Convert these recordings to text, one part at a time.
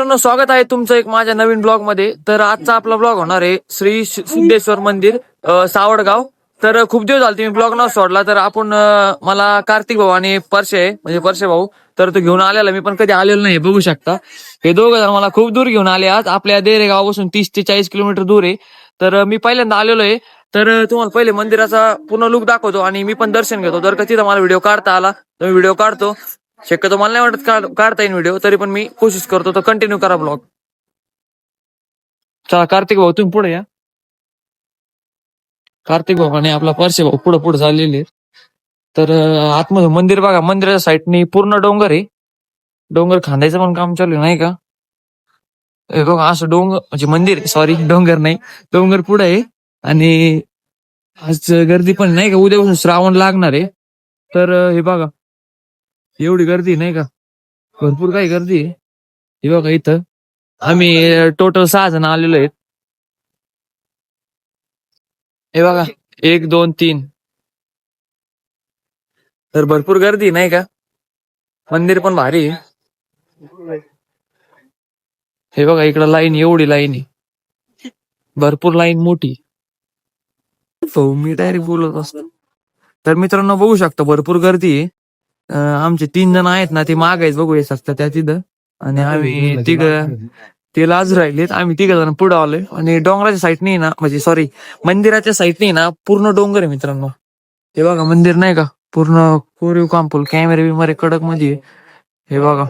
मित्रांनो, स्वागत आहे तुमचं एक माझ्या नवीन ब्लॉग मध्ये. तर आजचा आपला ब्लॉग होणार आहे श्री सिद्धेश्वर मंदिर सावडगाव. तर खूप दिवस झाले मी ब्लॉग न सोडला. तर आपण मला कार्तिक भाऊ आणि परशे आहे, म्हणजे परशे भाऊ, तर तो घेऊन आलेला. मी पण कधी आलेलो नाही, बघू शकता. हे दोघं जण मला खूप दूर घेऊन आले आज. आपल्या देरे गावापासून 30 ते 40 किलोमीटर दूर आहे. तर मी पहिल्यांदा आलेलो आहे. तर तुम्हाला पहिले मंदिराचा पूर्ण लुक दाखवतो आणि मी पण दर्शन घेतो. जर का तिथं मला व्हिडिओ काढता आला तर मी व्हिडिओ काढतो. शक्यतो मला नाही वाटत काढता येईल व्हिडिओ, तरी पण मी कोशिश करतो. तर कंटिन्यू करा ब्लॉग. चला कार्तिक भाऊ तुम्ही पुढे या. कार्तिक भाऊ आणि आपला परशे भाऊ पुढे पुढे चाललेले आहेत. तर आतमध्ये मंदिर बघा. मंदिराच्या साईडनी पूर्ण डोंगर आहे. डोंगर खांदायचं पण काम चालू आहे, नाही का. हे बघा असं डोंगर म्हणजे मंदिर, सॉरी डोंगर नाही, डोंगर पुढे आहे. आणि आज गर्दी पण नाही का, उद्यापासून श्रावण लागणार आहे. तर हे बघा एवढी गर्दी नाही का, भरपूर काही गर्दी आहे. हे बघा इथं आम्ही टोटल 6 जण आलेलो आहेत. हे बघा 1 2 3. तर भरपूर गर्दी नाही का. मंदिर पण भारी आहे. हे बघा इकडं लाईन, एवढी लाईन आहे, भरपूर लाईन मोठी. हो मी डायरेक्ट बोलत असतो. तर मित्रांनो बघू शकता भरपूर गर्दी आहे. आमचे 3 जण आहेत ना, ते माग आहेत, बघू शकता त्या तिथं. आणि आम्ही ते लाज राहिलेत. आम्ही 3 जण पुढे आलोय. आणि डोंगराच्या साईडने ना, म्हणजे सॉरी मंदिराच्या साईडने ना पूर्ण डोंगर आहे मित्रांनो. हे बघा मंदिर नाही का, पूर्ण कोरीव काम, फुल कॅमेरे बिमेरे कडक मध्ये. हे बघा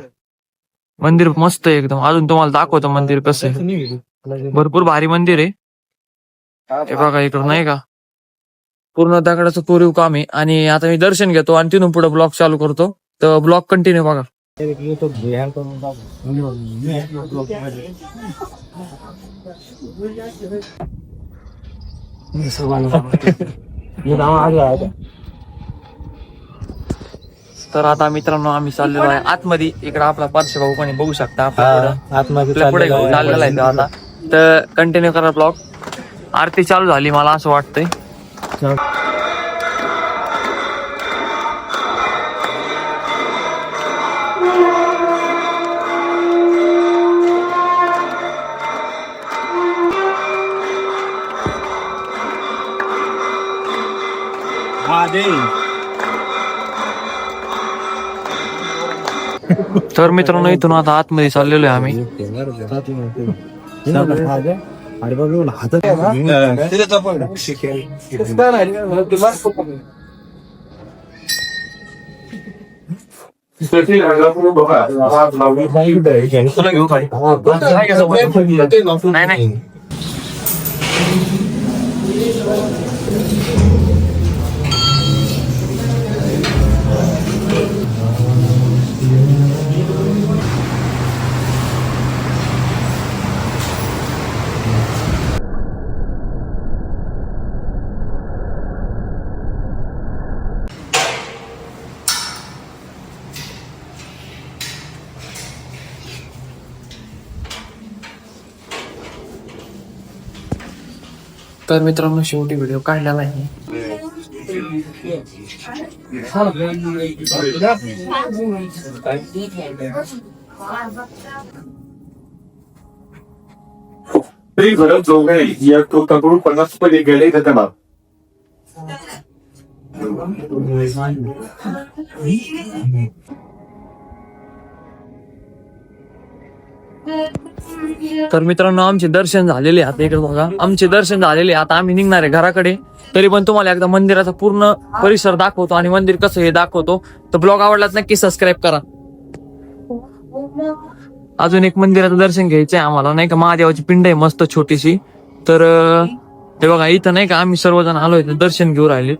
मंदिर मस्त आहे एकदम. अजून तुम्हाला दाखवतो मंदिर कसं आहे. भरपूर भारी मंदिर आहे. हे बघा इकडं नाही का, पूर्ण दगडाचं कोरीव काम आहे. आणि आता मी दर्शन घेतो आणि तिथून पुढे ब्लॉग चालू करतो. तर ब्लॉग कंटिन्यू बघा. तर आता मित्रांनो आम्ही चाललेलो आहे आतमध्ये. इकडे आपला पारशी भाऊ पण बघू शकता. आपल्या पुढे चाललेला आहे आता. तर कंटिन्यू करा ब्लॉग. आरती चालू झाली मला असं वाटतंय. तर मित्रांनो इथून आता आतमध्ये चाललेलो आहे आम्ही. नाही नाही. तर मित्रांनो शेवटी व्हिडिओ काढलेला आहे. या टोकाकडून 50 रुपये गेले त्याच्या माग. तर मित्रांनो आमचे दर्शन झालेले आता. इकडे बघा आमचे दर्शन झालेले. आता आम्ही निघणार आहे घराकडे. तरी पण तुम्हाला एकदा मंदिराचा पूर्ण परिसर दाखवतो आणि मंदिर कसं हे दाखवतो. तर ब्लॉग आवडलाच नक्की सबस्क्राईब करा. अजून एक मंदिराचं दर्शन घ्यायचंय आम्हाला, नाही का. महादेवाची पिंड आहे मस्त छोटीशी. तर हे बघा इथं नाही का आम्ही सर्वजण आलोय दर्शन घेऊन राहिले.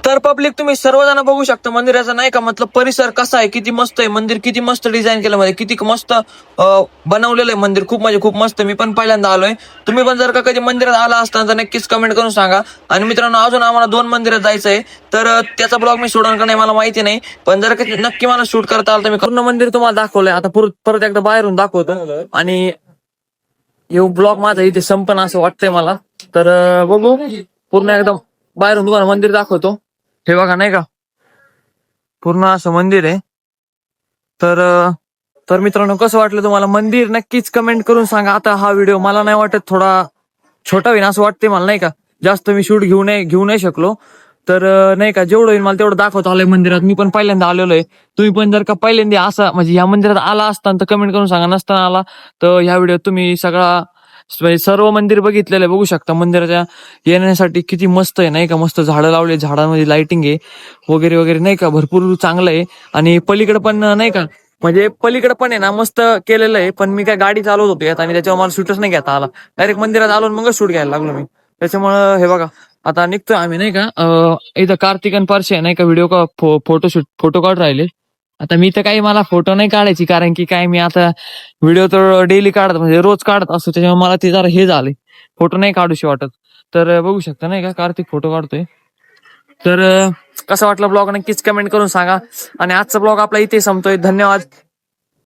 तर पब्लिक तुम्ही सर्वजण बघू शकता मंदिराचा नाही का, मतलब परिसर कसा आहे, किती मस्त आहे मंदिर, किती मस्त डिझाईन केलं मध्ये, किती मस्त बनवलेलं आहे मंदिर. खूप म्हणजे खूप मस्त. मी पण पहिल्यांदा आलोय. तुम्ही पण जर का कधी मंदिरात आला असताना तर नक्कीच कमेंट करून सांगा. आणि मित्रांनो अजून आम्हाला 2 मंदिरात जायचं आहे. तर त्याचा ब्लॉग मी सोडणार का नाही मला माहिती नाही, पण जर का नक्की मला शूट करता आलं तर मी पूर्ण मंदिर तुम्हाला दाखवलंय. आता परत एकदा बाहेरून दाखवतो. आणि येऊ ब्लॉग माझा इथे संपन असं वाटतंय मला. तर बघू पूर्ण एकदम बाहेरून तुम्हाला मंदिर दाखवतो. हे बघा नाही का पूर्ण असं मंदिर आहे. तर मित्रांनो कसं वाटलं तुम्हाला मंदिर नक्कीच कमेंट करून सांगा. आता हा व्हिडिओ मला नाही वाटत थोडा छोटा होईल असं वाटते मला नाही का. जास्त मी शूट घेऊ नाही शकलो. तर नाही का जेवढं होईल मला तेवढं दाखवत आलोय मंदिरात. मी पण पहिल्यांदा आलेलो आहे. तुम्ही पण जर का पहिल्यांदा असा म्हणजे ह्या मंदिरात आला असताना तर कमेंट करून सांगा. नसताना आला तर ह्या व्हिडिओत तुम्ही सगळा म्हणजे सर्व मंदिर बघितलेलं आहे. बघू शकता मंदिराच्या येण्यासाठी किती मस्त आहे नाही का. मस्त झाडं लावले, झाडांमध्ये लाइटिंग आहे वगैरे वगैरे नाही का. भरपूर चांगलं आहे. आणि पलीकडे पण नाही का म्हणजे पलीकडे पण आहे ना मस्त केलेलं आहे. पण मी काय गाडी चालवत होतो यात आणि त्याच्यावर मला शूटच नाही घेता आला. डायरेक्ट मंदिरात आलो मग शूट घ्यायला लागलो मी. त्याच्यामुळं हे बघा आता निघतोय आम्ही नाही का. इथं कार्तिक आणि परशे नाही का व्हिडिओ का फोटो काढ राहिले. आता मी तर काही मला फोटो नाही काढायची कारण की काय मी आता व्हिडिओ तर डेली काढत म्हणजे रोज काढत असतो. त्याच्यामुळे मला ते जरा हे झाले फोटो नाही काढूशी वाटत. तर बघू शकता नाही का कार्तिक फोटो काढतोय. तर कसा वाटला ब्लॉग नक्कीच कमेंट करून सांगा. आणि आजचा ब्लॉग आपला इथे संपतोय. धन्यवाद.